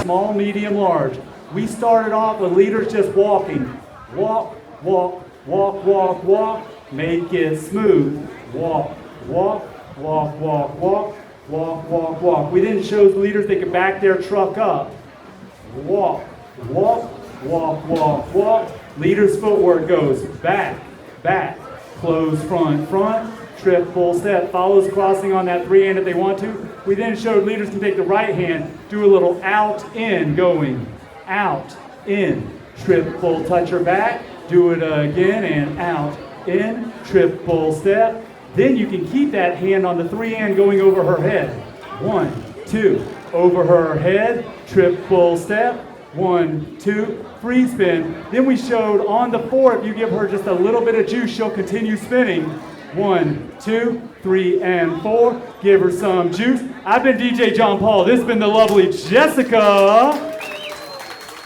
small, medium, large. We started off with leaders just walking. Walk, walk, walk, walk, walk. Make it smooth. Walk, walk, walk, walk, walk, walk, walk, walk. We then showed leaders they could back their truck up. Walk, walk, walk, walk, walk. Leader's footwork goes back, back, close, front, front, triple step, follows crossing on that three hand if they want to. We then showed leaders can take the right hand, do a little out, in, going out, in, triple touch her back, do it again, and out, in, triple step. Then you can keep that hand on the three hand going over her head. 1, 2, over her head, triple step. 1, 2, free spin. Then we showed on the 4, if you give her just a little bit of juice, she'll continue spinning. 1, 2, 3, and 4. Give her some juice. I've been DJ John Paul. This has been the lovely Jessica.